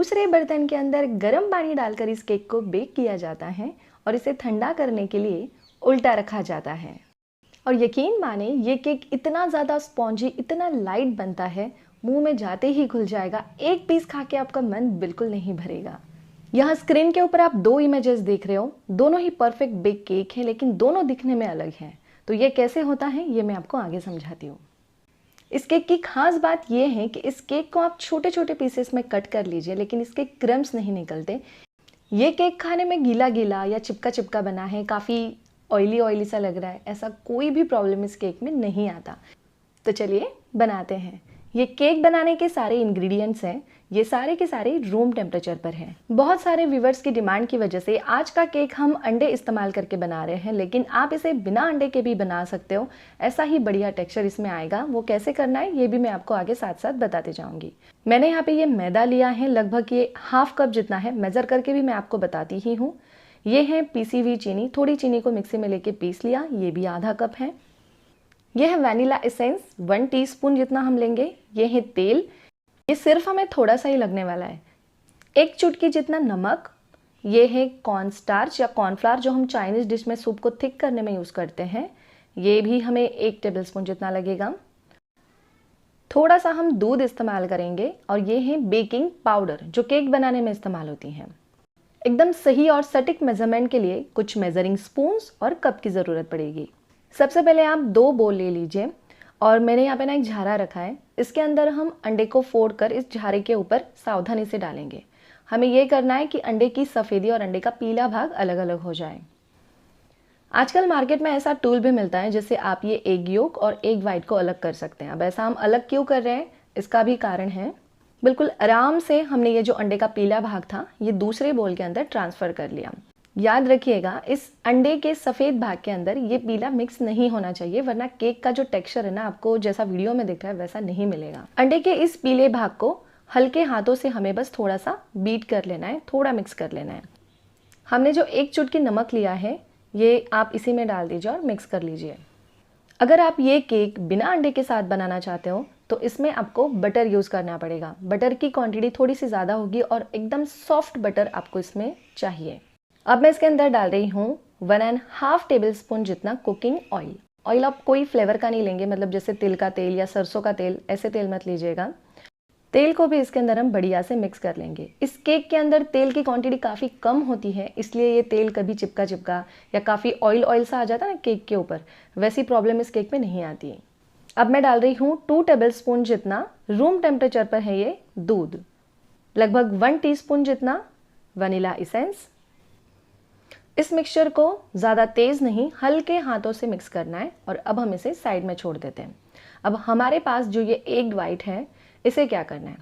दूसरे बर्तन के अंदर गर्म पानी डालकर इस केक को बेक किया जाता है और इसे ठंडा करने के लिए उल्टा रखा जाता है। और यकीन माने ये केक इतना ज़्यादा स्पॉन्जी, इतना लाइट बनता है, मुंह में जाते ही घुल जाएगा। एक पीस खा के आपका मन बिल्कुल नहीं भरेगा। यहाँ स्क्रीन के ऊपर आप दो इमेजेस देख रहे हो, दोनों ही परफेक्ट बेक केक हैं, लेकिन दोनों दिखने में अलग हैं। तो ये कैसे होता है ये मैं आपको आगे समझाती हूँ। इस केक की खास बात यह है कि इस केक को आप छोटे छोटे पीसेस में कट कर लीजिए, लेकिन इसके क्रम्स नहीं निकलते। ये केक खाने में गीला गीला या चिपका चिपका बना है, काफ़ी ऑयली ऑयली सा लग रहा है, ऐसा कोई भी प्रॉब्लम इस केक में नहीं आता। तो चलिए बनाते हैं। ये केक बनाने के सारे इंग्रेडिएंट्स हैं, ये सारे के सारे रूम टेम्परेचर पर हैं। बहुत सारे व्यूवर्स की डिमांड की वजह से आज का केक हम अंडे इस्तेमाल करके बना रहे हैं, लेकिन आप इसे बिना अंडे के भी बना सकते हो। ऐसा ही बढ़िया टेक्सचर इसमें आएगा। वो कैसे करना है ये भी मैं आपको आगे साथ साथ बताते जाऊंगी। मैंने यहाँ पे ये मैदा लिया है, लगभग ये ½ कप जितना है। मेजर करके भी मैं आपको बताती ही हूँ। ये है पीसी हुई चीनी, थोड़ी चीनी को मिक्सी में लेके पीस लिया, ये भी ½ कप है। यह है वैनिला एसेंस, 1 टीस्पून जितना हम लेंगे। ये है तेल, ये सिर्फ हमें थोड़ा सा ही लगने वाला है। 1 चुटकी जितना नमक। ये है कॉर्न स्टार्च या कॉर्नफ्लावर, जो हम चाइनीज डिश में सूप को थिक करने में यूज़ करते हैं। ये भी हमें 1 टेबलस्पून जितना लगेगा। थोड़ा सा हम दूध इस्तेमाल करेंगे। और ये है बेकिंग पाउडर, जो केक बनाने में इस्तेमाल होती हैं। एकदम सही और सटीक मेजरमेंट के लिए कुछ मेजरिंग स्पून्स और कप की ज़रूरत पड़ेगी। सबसे पहले आप 2 बोल ले लीजिए और मैंने यहाँ पे ना एक झारा रखा है। इसके अंदर हम अंडे को फोड़कर इस झारे के ऊपर सावधानी से डालेंगे। हमें ये करना है कि अंडे की सफ़ेदी और अंडे का पीला भाग अलग अलग हो जाए। आजकल मार्केट में ऐसा टूल भी मिलता है जिससे आप ये एग योक और एग वाइट को अलग कर सकते हैं। अब ऐसा हम अलग क्यों कर रहे हैं, इसका भी कारण है। बिल्कुल आराम से हमने ये जो अंडे का पीला भाग था ये दूसरे बोल के अंदर ट्रांसफ़र कर लिया। याद रखिएगा, इस अंडे के सफ़ेद भाग के अंदर ये पीला मिक्स नहीं होना चाहिए, वरना केक का जो टेक्सचर है ना, आपको जैसा वीडियो में दिख रहा है वैसा नहीं मिलेगा। अंडे के इस पीले भाग को हल्के हाथों से हमें बस थोड़ा सा बीट कर लेना है, थोड़ा मिक्स कर लेना है। हमने जो 1 चुटकी नमक लिया है ये आप इसी में डाल दीजिए और मिक्स कर लीजिए। अगर आप ये केक बिना अंडे के साथ बनाना चाहते हो तो इसमें आपको बटर यूज़ करना पड़ेगा। बटर की क्वांटिटी थोड़ी सी ज़्यादा होगी और एकदम सॉफ्ट बटर आपको इसमें चाहिए। अब मैं इसके अंदर डाल रही हूँ 1½ टेबलस्पून जितना कुकिंग ऑयल। ऑयल आप कोई फ्लेवर का नहीं लेंगे, मतलब जैसे तिल का तेल या सरसों का तेल, ऐसे तेल मत लीजिएगा। तेल को भी इसके अंदर हम बढ़िया से मिक्स कर लेंगे। इस केक के अंदर तेल की क्वांटिटी काफ़ी कम होती है, इसलिए ये तेल कभी चिपका चिपका या काफ़ी ऑयल ऑयल सा आ जाता है ना केक के ऊपर, वैसी प्रॉब्लम इस केक में नहीं आती है। अब मैं डाल रही हूँ 2 टेबलस्पून जितना रूम टेम्परेचर पर है ये दूध, लगभग 1 टीस्पून जितना वनीला एसेंस। इस मिक्सचर को ज़्यादा तेज़ नहीं, हल्के हाथों से मिक्स करना है और अब हम इसे साइड में छोड़ देते हैं। अब हमारे पास जो ये एग वाइट है, इसे क्या करना है,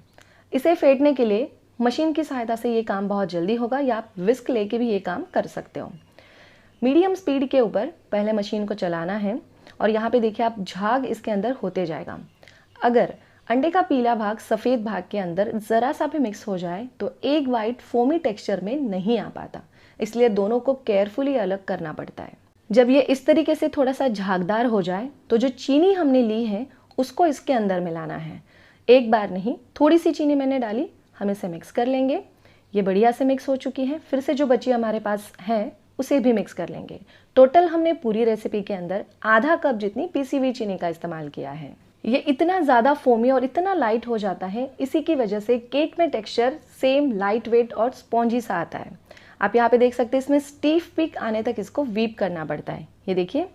इसे फेंटने के लिए मशीन की सहायता से ये काम बहुत जल्दी होगा, या आप विस्क लेके भी ये काम कर सकते हो। मीडियम स्पीड के ऊपर पहले मशीन को चलाना है और यहाँ पे देखिए आप झाग इसके अंदर होते जाएगा। अगर अंडे का पीला भाग सफ़ेद भाग के अंदर ज़रा सा भी मिक्स हो जाए तो एग वाइट फोमी टेक्सचर में नहीं आ पाता, इसलिए दोनों को केयरफुली अलग करना पड़ता है। जब ये इस तरीके से थोड़ा सा झागदार हो जाए तो जो चीनी हमने ली है उसको इसके अंदर मिलाना है। एक बार नहीं, थोड़ी सी चीनी मैंने डाली। हम इसे मिक्स कर लेंगे। ये बढ़िया से मिक्स हो चुकी है। फिर से जो बची हमारे पास है उसे भी मिक्स कर लेंगे। टोटल हमने पूरी रेसिपी के अंदर ½ कप जितनी पीसी हुई चीनी का इस्तेमाल किया है। ये इतना ज़्यादा फोमी और इतना लाइट हो जाता है, इसी की वजह से केक में टेक्सचर सेम लाइट वेट और स्पॉन्जी सा आता है। आप यहाँ पे देख सकते हैं, इसमें स्टीफ पिक आने तक इसको वीप करना पड़ता है। ये देखिए,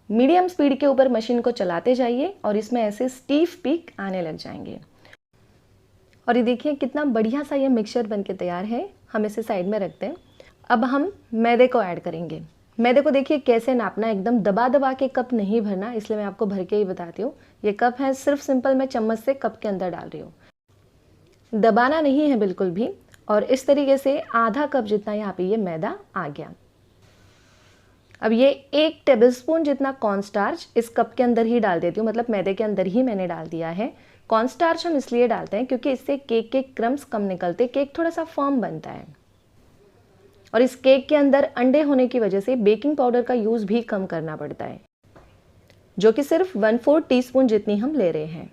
मीडियम स्पीड के ऊपर मशीन को चलाते जाइए और इसमें ऐसे स्टीफ पिक आने लग जाएंगे। और ये देखिए कितना बढ़िया सा ये मिक्सचर बनके तैयार है। हम इसे साइड में रखते हैं। अब हम मैदे को ऐड करेंगे। मैदे को देखिए कैसे नापना, एकदम दबा दबा के कप नहीं भरना, इसलिए मैं आपको भर के ही बताती हूँ। ये कप है, सिर्फ सिंपल मैं चम्मच से कप के अंदर डाल रही हूँ, दबाना नहीं है बिल्कुल भी। और इस तरीके से ½ कप जितना यहाँ पे ये मैदा आ गया। अब ये 1 टेबलस्पून जितना कॉर्नस्टार्च इस कप के अंदर ही डाल देती हूँ, मतलब मैदे के अंदर ही मैंने डाल दिया है। कॉर्नस्टार्च हम इसलिए डालते हैं क्योंकि इससे केक के क्रम्स कम निकलते, केक थोड़ा सा फर्म बनता है। और इस केक के अंदर अंडे होने की वजह से बेकिंग पाउडर का यूज़ भी कम करना पड़ता है, जो कि सिर्फ 1/4 टीस्पून जितनी हम ले रहे हैं।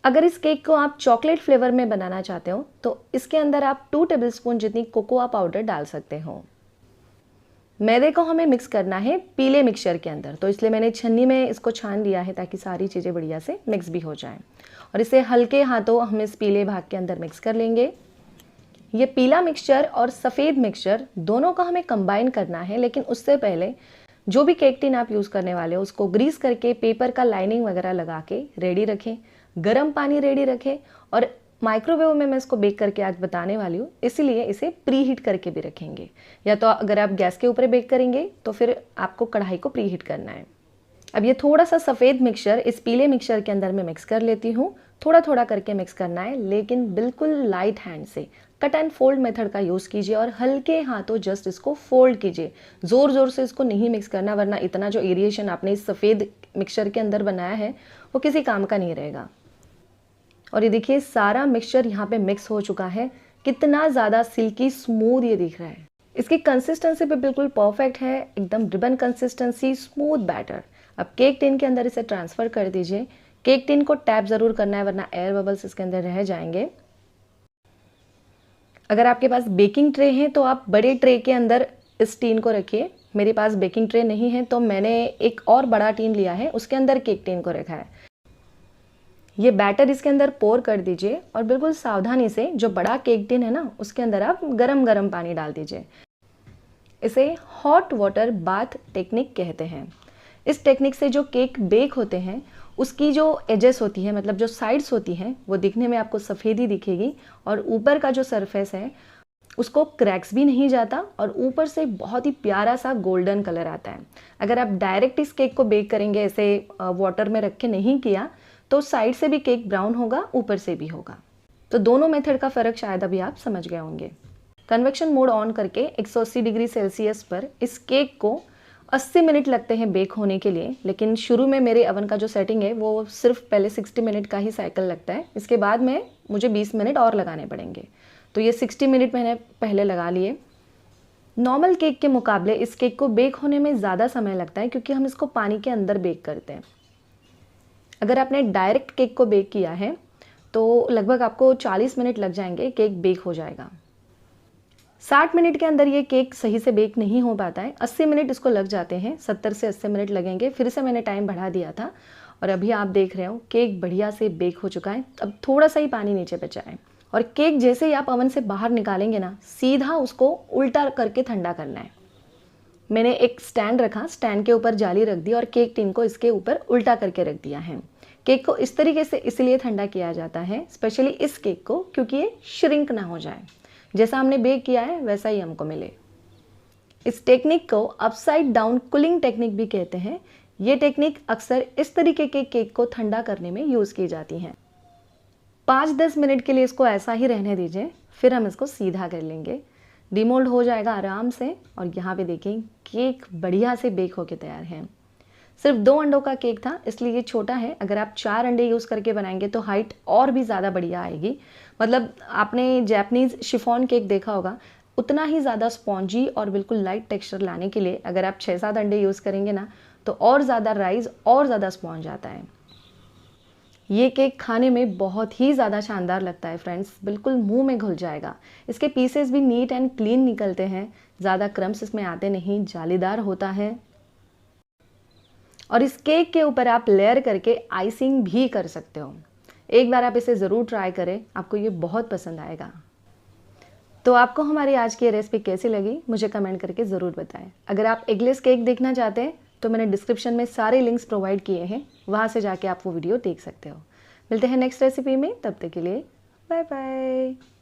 अगर इस केक को आप चॉकलेट फ्लेवर में बनाना चाहते हो तो इसके अंदर आप 2 टेबलस्पून जितनी कोकोआ पाउडर डाल सकते हो। मैदे को हमें मिक्स करना है पीले मिक्सचर के अंदर, तो इसलिए मैंने छन्नी में इसको छान लिया है ताकि सारी चीज़ें बढ़िया से मिक्स भी हो जाएं। और इसे हल्के हाथों हम इस पीले भाग के अंदर मिक्स कर लेंगे। ये पीला मिक्सचर और सफ़ेद मिक्सचर दोनों को हमें कंबाइन करना है, लेकिन उससे पहले जो भी केक टिन आप यूज़ करने वाले हो उसको ग्रीस करके पेपर का लाइनिंग वगैरह लगा के रेडी रखें। गर्म पानी रेडी रखें और माइक्रोवेव में मैं इसको बेक करके आज बताने वाली हूँ, इसीलिए इसे प्री हीट करके भी रखेंगे। या तो अगर आप गैस के ऊपर बेक करेंगे तो फिर आपको कढ़ाई को प्री हीट करना है। अब ये थोड़ा सा सफ़ेद मिक्सचर इस पीले मिक्सचर के अंदर मैं मिक्स कर लेती हूँ। थोड़ा थोड़ा करके मिक्स करना है, लेकिन बिल्कुल लाइट हैंड से कट एंड फोल्ड मेथड का यूज़ कीजिए और हल्के हाथों जस्ट इसको फोल्ड कीजिए। ज़ोर ज़ोर से इसको नहीं मिक्स करना, वरना इतना जो एरिएशन आपने इस सफ़ेद मिक्सचर के अंदर बनाया है वो किसी काम का नहीं रहेगा। और ये देखिए सारा मिक्सचर यहाँ पे मिक्स हो चुका है। कितना ज़्यादा सिल्की स्मूथ ये दिख रहा है। इसकी कंसिस्टेंसी भी बिल्कुल परफेक्ट है, एकदम रिबन कंसिस्टेंसी, स्मूथ बैटर। अब केक टिन के अंदर इसे ट्रांसफ़र कर दीजिए। केक टिन को टैप ज़रूर करना है, वरना एयर बबल्स इसके अंदर रह जाएंगे। अगर आपके पास बेकिंग ट्रे है तो आप बड़े ट्रे के अंदर इस टीन को रखिए। मेरे पास बेकिंग ट्रे नहीं है तो मैंने एक और बड़ा टीन लिया है, उसके अंदर केक टिन को रखा है। ये बैटर इसके अंदर पोर कर दीजिए और बिल्कुल सावधानी से जो बड़ा केक टिन है ना उसके अंदर आप गरम गरम पानी डाल दीजिए। इसे हॉट वाटर बाथ टेक्निक कहते हैं। इस टेक्निक से जो केक बेक होते हैं उसकी जो एजेस होती है, मतलब जो साइड्स होती हैं, वो दिखने में आपको सफ़ेदी दिखेगी और ऊपर का जो सरफेस है उसको क्रैक्स भी नहीं जाता और ऊपर से बहुत ही प्यारा सा गोल्डन कलर आता है। अगर आप डायरेक्ट इस केक को बेक करेंगे, ऐसे वाटर में रख के नहीं किया, तो साइड से भी केक ब्राउन होगा, ऊपर से भी होगा। तो दोनों मेथड का फ़र्क शायद अभी आप समझ गए होंगे। कन्वेक्शन मोड ऑन करके 180 डिग्री सेल्सियस पर इस केक को 80 मिनट लगते हैं बेक होने के लिए, लेकिन शुरू में मेरे अवन का जो सेटिंग है वो सिर्फ पहले 60 मिनट का ही साइकिल लगता है। इसके बाद में मुझे 20 मिनट और लगाने पड़ेंगे, तो ये 60 मिनट मैंने पहले लगा लिए। नॉर्मल केक के मुकाबले इस केक को बेक होने में ज़्यादा समय लगता है क्योंकि हम इसको पानी के अंदर बेक करते हैं। अगर आपने डायरेक्ट केक को बेक किया है तो लगभग आपको 40 मिनट लग जाएंगे, केक बेक हो जाएगा। 60 मिनट के अंदर ये केक सही से बेक नहीं हो पाता है, 80 मिनट इसको लग जाते हैं, 70 से 80 मिनट लगेंगे। फिर से मैंने टाइम बढ़ा दिया था और अभी आप देख रहे हो केक बढ़िया से बेक हो चुका है। अब थोड़ा सा ही पानी नीचे बचा है और केक जैसे ही आप अवन से बाहर निकालेंगे ना, सीधा उसको उल्टा करके ठंडा करना है। मैंने एक स्टैंड रखा, स्टैंड के ऊपर जाली रख दी और केक टिन को इसके ऊपर उल्टा करके रख दिया है। केक को इस तरीके से इसलिए ठंडा किया जाता है, स्पेशली इस केक को, क्योंकि ये श्रिंक ना हो जाए, जैसा हमने बेक किया है वैसा ही हमको मिले। इस टेक्निक को अपसाइड डाउन कूलिंग टेक्निक भी कहते हैं। ये टेक्निक अक्सर इस तरीके के केक को ठंडा करने में यूज़ की जाती हैं। 5-10 मिनट के लिए इसको ऐसा ही रहने दीजिए, फिर हम इसको सीधा कर लेंगे। डिमोल्ड हो जाएगा आराम से और यहाँ पे देखें केक बढ़िया से बेक होके तैयार है। सिर्फ 2 अंडों का केक था इसलिए ये छोटा है। अगर आप 4 अंडे यूज़ करके बनाएंगे तो हाइट और भी ज़्यादा बढ़िया आएगी। मतलब आपने जैपनीज़ शिफॉन केक देखा होगा, उतना ही ज़्यादा स्पॉन्जी और बिल्कुल लाइट टेक्सचर लाने के लिए अगर आप 6-7 अंडे यूज़ करेंगे ना तो और ज़्यादा राइस और ज़्यादा स्पॉन्ज आता है। ये केक खाने में बहुत ही ज़्यादा शानदार लगता है फ्रेंड्स, बिल्कुल मुंह में घुल जाएगा। इसके पीसेस भी नीट एंड क्लीन निकलते हैं, ज़्यादा क्रम्स इसमें आते नहीं, जालीदार होता है। और इस केक के ऊपर आप लेयर करके आइसिंग भी कर सकते हो। एक बार आप इसे ज़रूर ट्राई करें, आपको ये बहुत पसंद आएगा। तो आपको हमारी आज की रेसिपी कैसी लगी मुझे कमेंट करके ज़रूर बताएं। अगर आप एगलेस केक देखना चाहते हैं तो मैंने डिस्क्रिप्शन में सारे लिंक्स प्रोवाइड किए हैं, वहाँ से जाके आप वो वीडियो देख सकते हो। मिलते हैं नेक्स्ट रेसिपी में, तब तक के लिए बाय बाय।